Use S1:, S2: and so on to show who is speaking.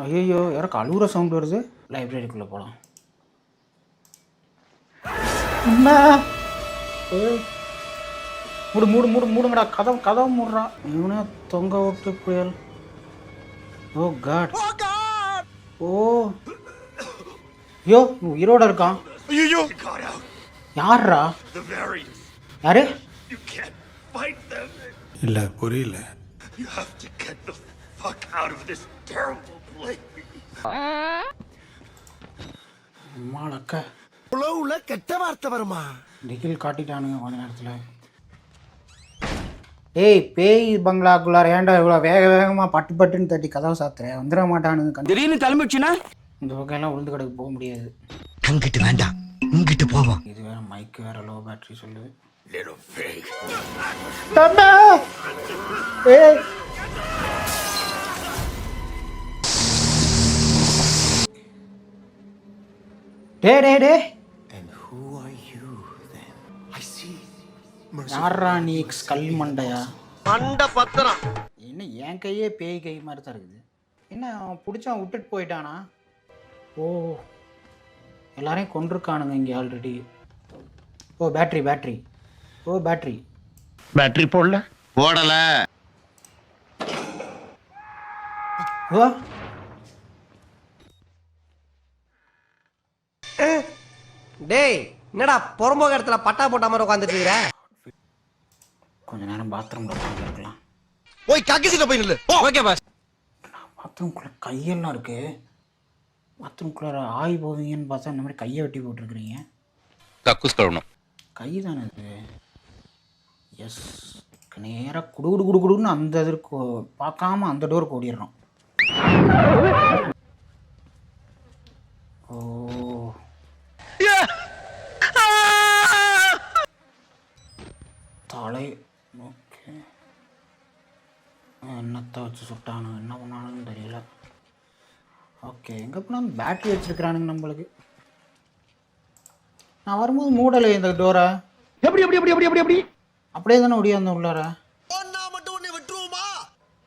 S1: ஐயோ யாரோ கழுவுற சவுண்ட் வருது. லைப்ரரிக்குள்ளே போகலாம். என்ன மூடு மூடு மூடு மூடுங்கடா, கதவு மூடுறான். இவனே தொங்க விட்டு புயல். ஓ காட், ஓ ஐயோ உயிரோட இருக்கான். யாரா? யாரு?
S2: இல்ல புரியல.
S1: அம்மாளக்க
S3: உலவுல கெட்ட வார்த்தை வருமா?
S1: டிகில் காட்டிட்டானுங்க கொஞ்ச நேரத்தில். ஏய் பேய் பங்களாக்குள்ளார ஏன்டா இவ்வளோ வேகமாக பட்டு பட்டுன்னு தட்டி கதவை சாத்துறேன். வந்துட மாட்டானுங்க.
S4: திடீர்னு கிளம்பிடுச்சுன்னா
S1: இந்த பக்கம் உளுந்து கடைக்கு போக முடியாது.
S3: அங்கிட்டு வேண்டாம், இங்கிட்டு போவோம்.
S1: இது வேற மைக்கு வேற லோ பேட்டரி சொல்லுது. டே டே டே யாரா நீ? கல் மண்டையா?
S3: மண்ட பத்திரம்.
S1: என்ன என் கையே பேய் கை மாதிரி தான் இருக்குது. என்ன அவன் பிடிச்சவன் விட்டுட்டு போயிட்டானா? ஓ எல்லாரையும் கொண்டிருக்கானுங்க இங்கே ஆல்ரெடி. ஓ பேட்டரி. ஓ பேட்டரி
S5: போடல.
S1: ஓ
S3: டேய் என்னடா புறம்போக இடத்துல பட்டா போட்ட மாதிரி உட்காந்துட்டு இருக்கிற?
S1: கொஞ்ச நேரம் பாத்ரூம்ல உட்காந்துருக்கலாம்.
S3: போய் கக்கிசிட்ட போய் நில்லு. Okay pass.
S1: பாத்ரூம்குள்ளே கையெல்லாம் இருக்கு. பாத்ரூம்குள்ளே ஆய் போவீங்கன்னு பார்த்தா இந்த மாதிரி கையை வெட்டி போட்டிருக்கிறீங்க.
S5: கக்கூஸ் கழுவணும்.
S1: கை தானே இது. எஸ் நேராக குடுன்னு அந்த இதற்கு பார்க்காம அந்த டோருக்கு ஓடிடுறோம். ஓ தலை. ஓகே என்னத்தை வச்சு சுட்டானுங்க, என்ன பண்ணானுன்னு தெரியல. ஓகே எங்கே போனால் பேட்டரி வச்சுருக்கிறானுங்க நம்மளுக்கு. நான் வரும்போது மூடலை இந்த டோரை.
S4: எப்படி
S1: அப்படியே தானே ஒடியாந்த உள்ளார.